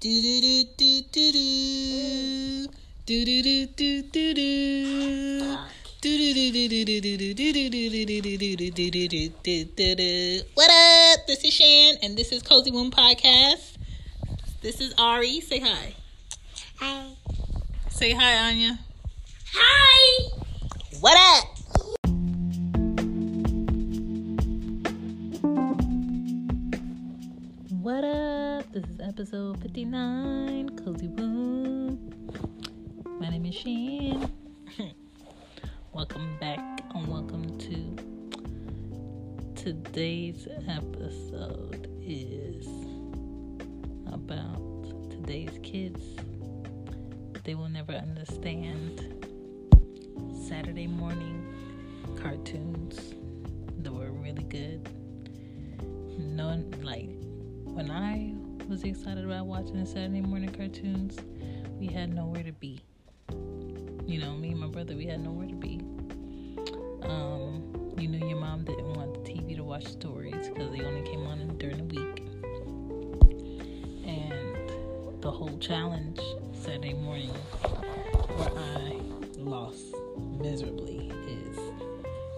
Do do do do do do. Do do do do do do. What up? This is Shan, and this is Cozy Womb Podcast. This is Ari. Say hi. Hi. Say hi, Anya. Hi. What up? What up? This is episode 59, Cozy Womb. My name is Shan. Welcome back and welcome to today's episode is about today's kids. They will never understand Saturday morning cartoons that were really good. When I was excited about watching the Saturday morning cartoons, we had nowhere to be. Me and my brother, we had nowhere to be. Your mom didn't want the TV to watch stories because they only came on during the week. And the whole challenge Saturday morning where I lost miserably is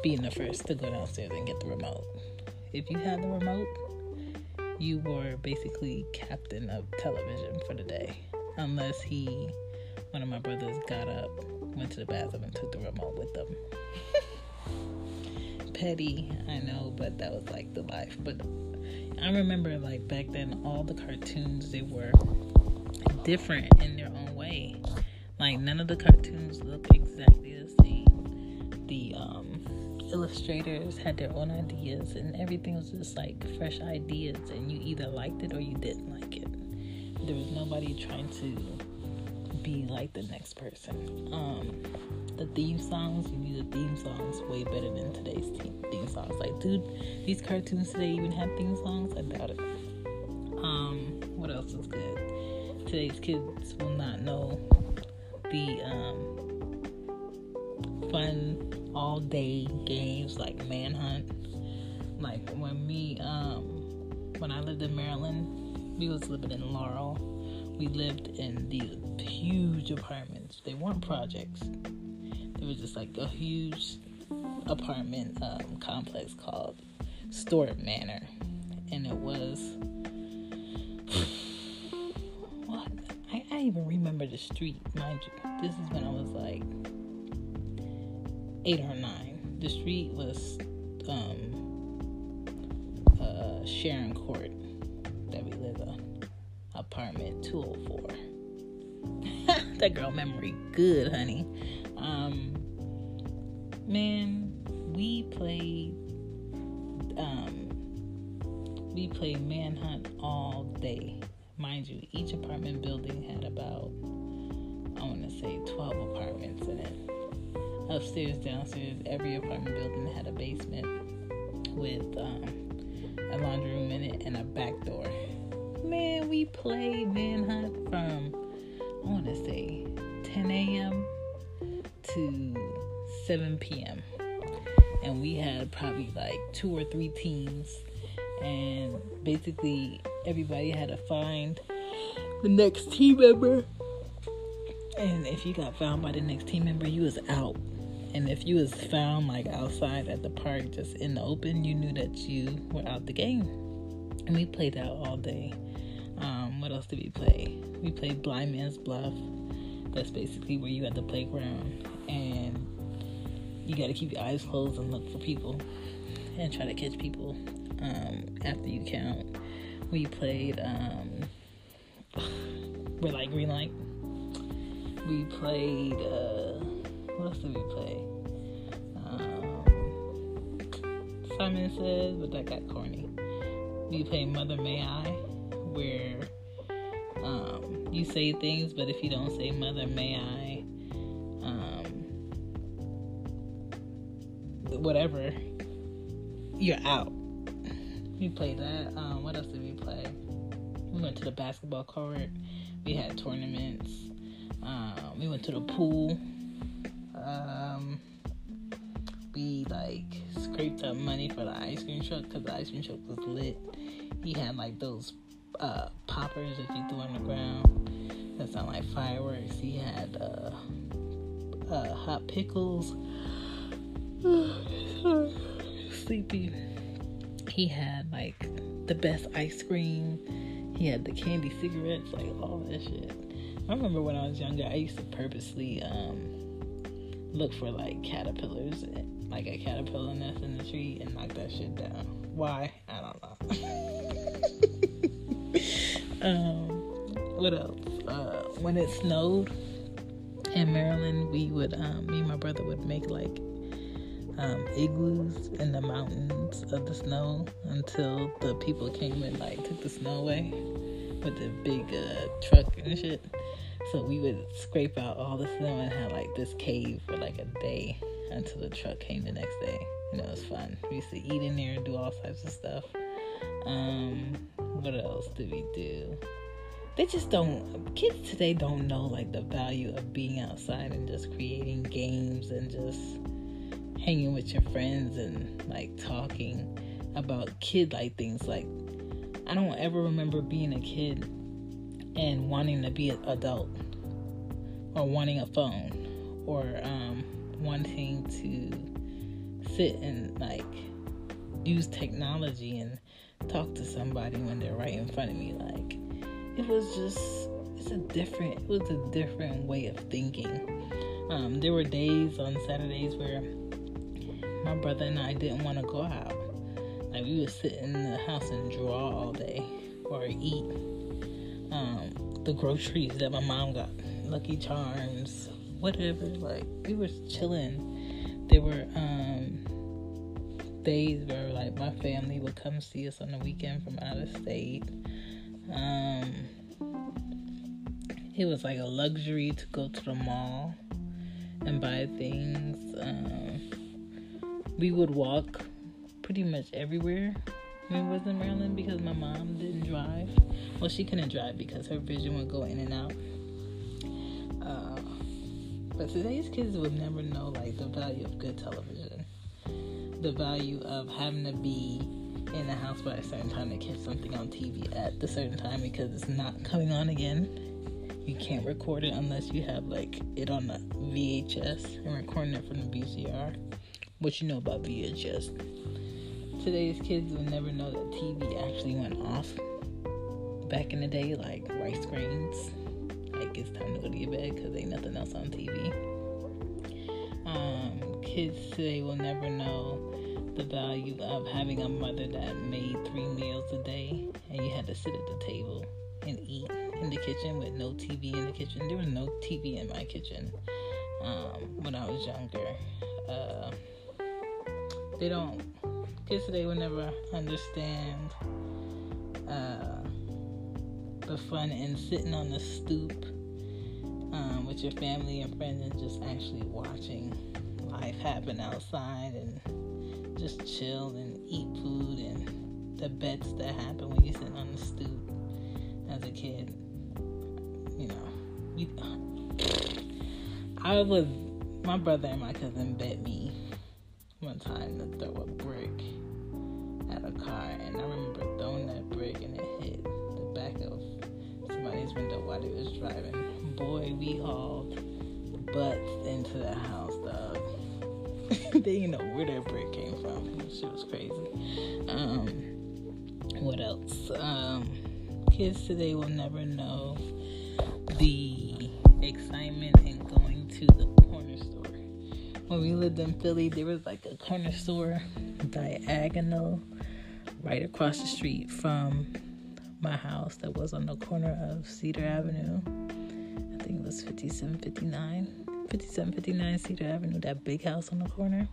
being the first to go downstairs and get the remote. If you had the remote, you were basically captain of television for the day. Unless one of my brothers got up, went to the bathroom, and took the remote with them. Petty, I know, but that was like the life. But I remember back then, all the cartoons, they were different in their own way. None of the cartoons look exactly the same. The illustrators had their own ideas, and everything was just fresh ideas, and you either liked it or you didn't like it. There was nobody trying to be like the next person. The theme songs, you knew the theme songs way better than today's theme songs. Dude, these cartoons today even have theme songs? I doubt it. What else is good? Today's kids will not know the fun all day games like Manhunt. When I lived in Maryland, we was living in Laurel. We lived in these huge apartments. They weren't projects. It was just a huge apartment complex called Stewart Manor. And it was what? I even remember the street, mind you. This is when I was 8 or 9. The street was Sharon Court that we live on. Apartment 204. That girl memory good, honey. We played Manhunt all day. Mind you, each apartment building had about, 12 apartments in it. Upstairs, downstairs, every apartment building had a basement with a laundry room in it and a back door. Man, we played Manhunt from, 10 a.m. to 7 p.m. And we had probably 2 or 3 teams. And basically, everybody had to find the next team member. And if you got found by the next team member, you was out. And if you was found outside at the park, just in the open, you knew that you were out the game. And we played out all day. What else did we play? We played Blind Man's Bluff. That's basically where you at the playground and you got to keep your eyes closed and look for people and try to catch people after you count. We played Red Light, Green Light. We played what else did we play? Simon Says, but that got corny. We played Mother May I, where you say things, but if you don't say Mother May I, whatever, you're out. We played that. What else did we play? We went to the basketball court. We had tournaments. We went to the pool. We scraped up money for the ice cream truck because the ice cream truck was lit. He had those poppers that you threw on the ground. sound like fireworks. He had hot pickles. Sorry, sleepy. He had like the best ice cream. He had the candy cigarettes, like all that shit. I remember when I was younger, I used to purposely look for like caterpillars, like a caterpillar nest in the tree, and knock that shit down. Why? I don't know. What else? When it snowed in Maryland, we would, me and my brother would make like igloos in the mountains of the snow until the people came and like took the snow away with the big truck and shit. So we would scrape out all the snow and have like this cave for like a day until the truck came the next day. And it was fun. We used to eat in there and do all types of stuff. What else did we do? They just don't, kids today don't know like the value of being outside and just creating games and just hanging with your friends and like talking about kid-like things. Like, I don't ever remember being a kid and wanting to be an adult, or wanting a phone, or wanting to sit and like use technology and talk to somebody when they're right in front of me. Like, it was a different way of thinking. There were days on Saturdays where my brother and I didn't want to go out. Like, we would sit in the house and draw all day, or eat the groceries that my mom got, Lucky Charms, whatever. Like, we were chilling. There were days where like my family would come see us on the weekend from out of state. It was like a luxury to go to the mall and buy things. We would walk pretty much everywhere when we was in Maryland because my mom didn't drive. Well, she couldn't drive because her vision would go in and out. But today's kids would never know like the value of good television, the value of having to be in the house by a certain time to catch something on TV at the certain time because it's not coming on again. You can't record it unless you have like it on the VHS and recording it from the VCR. What you know about VHS? Today's kids will never know that TV actually went off. Back in the day, like white screens, like it's time to go to your bed because ain't nothing else on TV. Kids today will never know the value of having a mother that made 3 meals a day and you had to sit at the table and eat in the kitchen with no TV in the kitchen. There was no TV in my kitchen when I was younger. Kids today will never understand the fun in sitting on the stoop with your family and friends and just actually watching life happen outside and just chill and eat food and the bets that happen when you're sitting on the stoop as a kid. You know, my brother and my cousin bet me one time to throw a brick at a car, and I remember throwing that brick and it hit the back of somebody's window while they was driving. Boy, we hauled butts into the house, dog. They didn't know where that brick came from. That shit was crazy. What else? Kids today will never know the excitement in going to the corner store. When we lived in Philly, there was like a corner store diagonal right across the street from my house that was on the corner of Cedar Avenue. I think it was 5759 Cedar Avenue, that big house on the corner.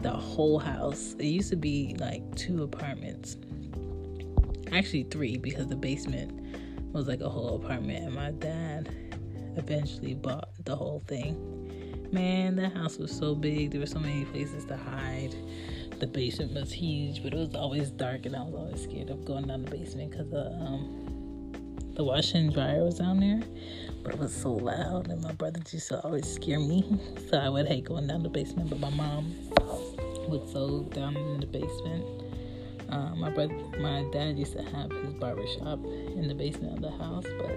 The whole house, it used to be like 2 apartments. Actually 3, because the basement was like a whole apartment, and my dad eventually bought the whole thing. Man, that house was so big. There were so many places to hide. The basement was huge, but it was always dark, and I was always scared of going down the basement because the washer and dryer was down there, but it was so loud, and my brother used to always scare me, so I would hate going down the basement. But my mom would sew down in the basement. My dad used to have his barber shop in the basement of the house, but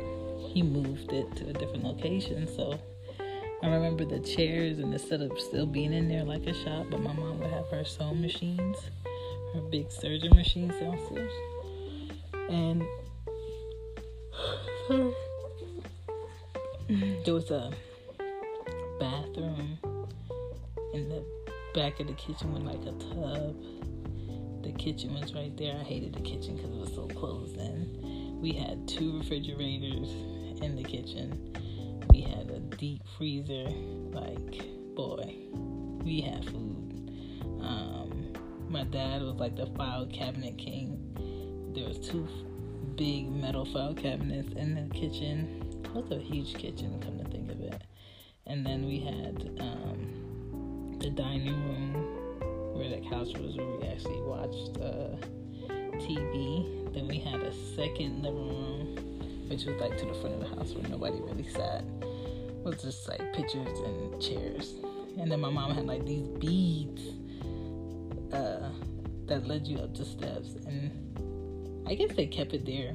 he moved it to a different location. So I remember the chairs and the setup still being in there like a shop, but my mom would have her sewing machines, her big surgeon machines downstairs. And there was a bathroom in the back of the kitchen with like a tub. The kitchen was right there. I hated the kitchen because it was so closed in. We had 2 refrigerators in the kitchen. We had a deep freezer. Like, boy, we had food. My dad was like the file cabinet king. There was 2 big metal file cabinets in the kitchen. It was a huge kitchen, come to think of it. And then we had the dining room where the couch was, where we actually watched TV. Then we had a second living room, which was like to the front of the house where nobody really sat. It was just like pictures and chairs. And then my mom had like these beads that led you up the steps, and I guess they kept it there.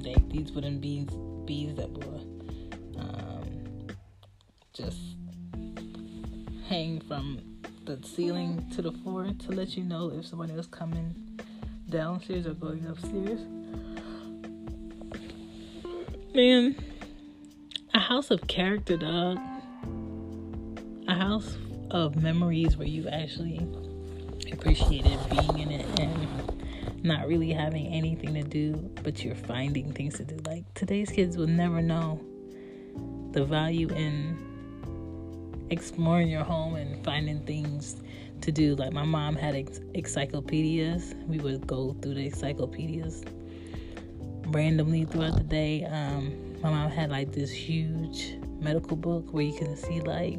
Like these wooden beads that were just hang from the ceiling to the floor to let you know if somebody was coming downstairs or going upstairs. Man, a house of character, dog. A house of memories where you actually appreciated being in it and not really having anything to do, but you're finding things to do. Like, today's kids will never know the value in exploring your home and finding things to do. Like, my mom had encyclopedias. We would go through the encyclopedias randomly throughout the day. My mom had like this huge medical book where you can see like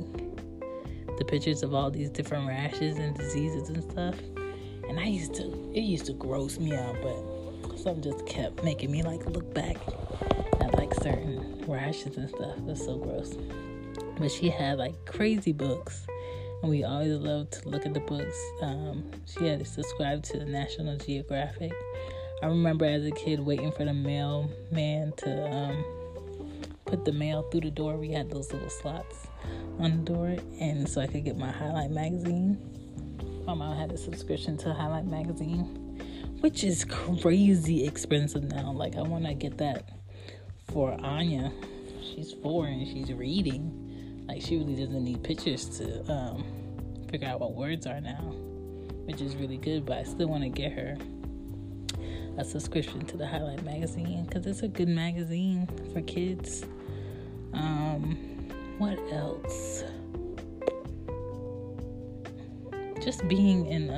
the pictures of all these different rashes and diseases and stuff. And it used to gross me out, but something just kept making me like look back at like certain rashes and stuff. It was so gross. But she had like crazy books, and we always loved to look at the books. She had subscribed to the National Geographic. I remember as a kid waiting for the mailman to put the mail through the door. We had those little slots on the door, and so I could get my Highlight magazine. My mom had a subscription to Highlight magazine, which is crazy expensive now. Like, I want to get that for Anya. She's 4 and she's reading. Like, she really doesn't need pictures to figure out what words are now, which is really good. But I still want to get her a subscription to the Highlight magazine because it's a good magazine for kids. What else? Just being in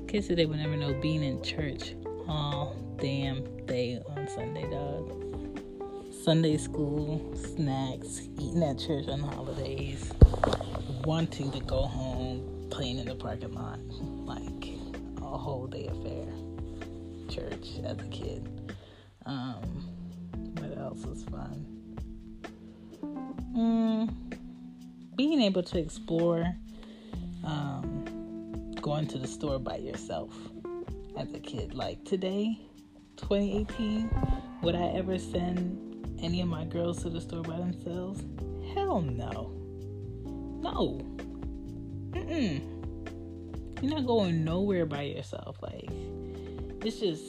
kids today would never know, being in church all damn day on Sunday, dog. Sunday school, snacks, eating at church on holidays, wanting to go home, playing in the parking lot, like a whole day affair. Church as a kid. What else was fun? Being able to explore, going to the store by yourself as a kid. Like today, 2018, would I ever send any of my girls to the store by themselves? Hell no. No. You're not going nowhere by yourself. Like, it's just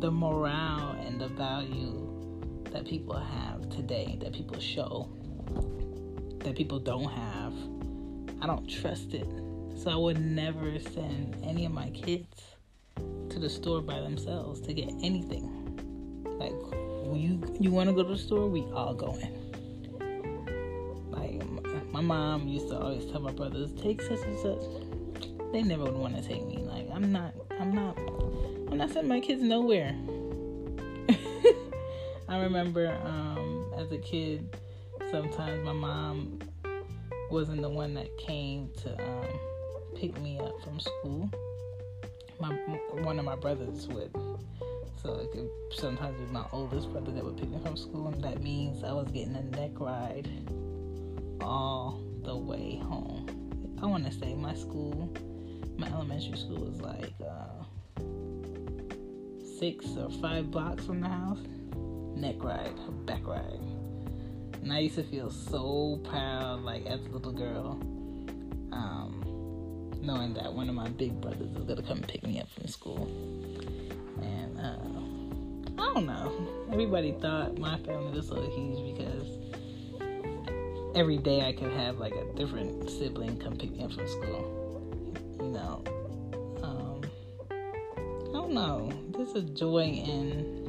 the morale and the value that people have today, that people show, that people don't have. I don't trust it. So I would never send any of my kids to the store by themselves to get anything. Like, when you want to go to the store, we all going. Like, my mom used to always tell my brothers, take such and such. They never would want to take me. Like, I'm not sending my kids nowhere. I remember as a kid, sometimes my mom wasn't the one that came to pick me up from school. One of my brothers would. So it could sometimes be my oldest brother that would pick me from school, and that means I was getting a neck ride all the way home. I want to say my elementary school was like 6 or 5 blocks from the house. neck ride, her back ride. And I used to feel so proud, like, as a little girl, knowing that one of my big brothers was going to come pick me up from school. And, I don't know. Everybody thought my family was so huge because every day I could have, like, a different sibling come pick me up from school. You know. I don't know. There's a joy in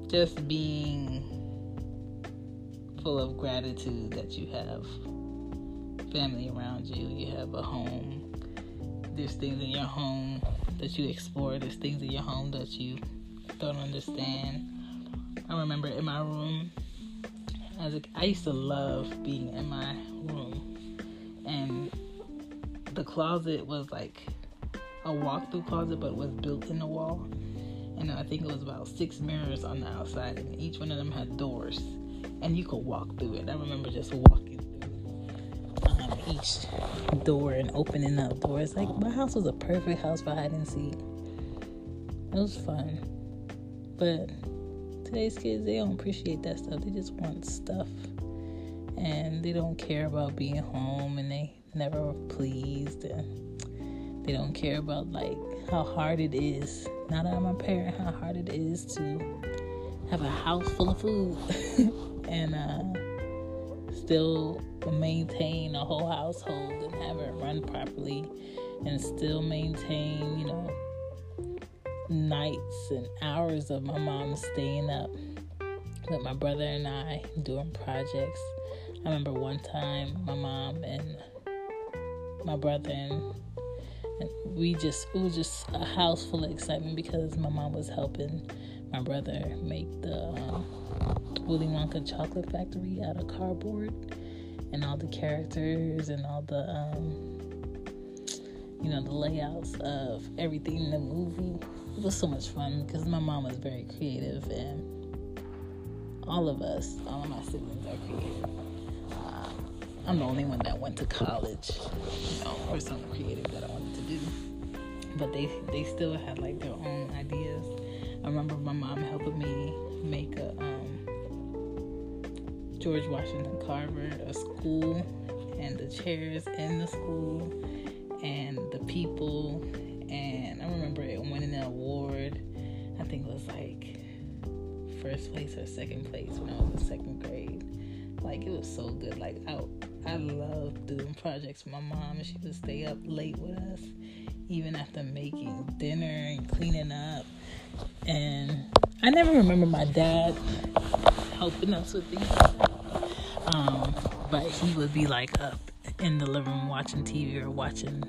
just being full of gratitude that you have family around you. You have a home. There's things in your home that you explore. There's things in your home that you don't understand. I remember in my room, I used to love being in my room, and the closet was like a walk-through closet, but it was built in the wall. And I think it was about 6 mirrors on the outside, and each one of them had doors, and you could walk through it. I remember just walking through each door and opening up doors. Like, my house was a perfect house for hide and seek. It was fun. But today's kids, they don't appreciate that stuff. They just want stuff, and they don't care about being home, and they never are pleased, and they don't care about, like, how hard it is. Now that I'm a parent, how hard it is to have a house full of food and still maintain a whole household and have it run properly, and still maintain, you know, nights and hours of my mom staying up with my brother and I doing projects. I remember one time my mom and my brother and it was just a house full of excitement because my mom was helping my brother make the Willy Wonka chocolate factory out of cardboard, and all the characters and all the the layouts of everything in the movie. It was so much fun because my mom was very creative, and all of my siblings are creative. I'm the only one that went to college, or something creative that I wanted to do. But they still had, like, their own ideas. I remember my mom helping me make a George Washington Carver, a school, and the chairs in the school, and the people. And I remember it winning an award. I think it was like first place or second place when I was in second grade. Like, it was so good. Like, I loved doing projects with my mom, and she would stay up late with us, even after making dinner and cleaning up. And I never remember my dad helping us with things like that. But he would be, like, up in the living room watching TV or watching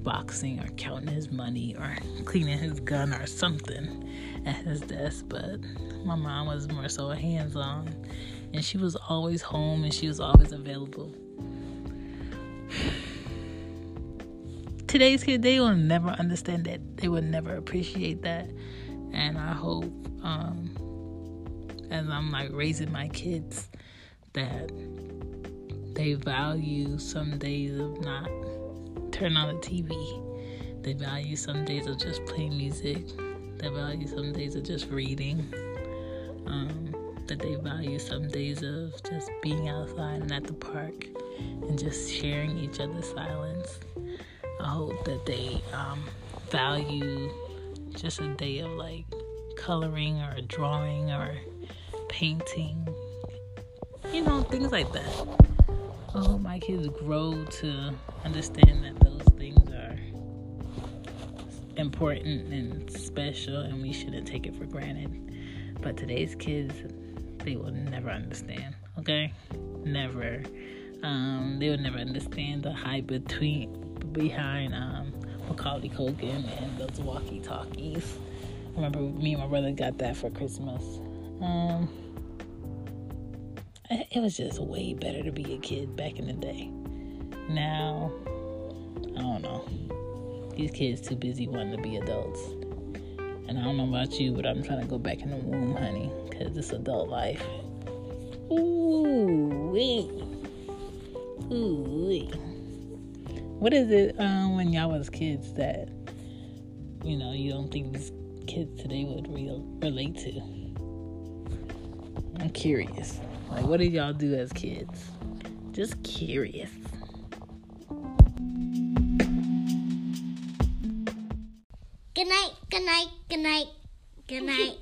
boxing or counting his money or cleaning his gun or something at his desk. But my mom was more so hands-on, and she was always home, and she was always available. Today's kids, they will never understand that. They will never appreciate that. And I hope, as I'm, like, raising my kids, that they value some days of not turning on the TV. They value some days of just playing music. They value some days of just reading. That they value some days of just being outside and at the park and just sharing each other's silence. I hope that they value just a day of, like, coloring or drawing or painting, things like that. I hope my kids grow to understand that those things are important and special, and we shouldn't take it for granted. But today's kids, they will never understand, okay? Never. They will never understand the hype behind Macaulay Culkin and those walkie-talkies. I remember me and my brother got that for Christmas. It was just way better to be a kid back in the day. Now, I don't know. These kids too busy wanting to be adults. And I don't know about you, but I'm trying to go back in the womb, honey, because it's adult life. Ooh-wee. Ooh-wee. What is it when y'all was kids that, you don't think these kids today would relate to? I'm curious. Like, what did y'all do as kids? Just curious. Good night, good night, good night, good night.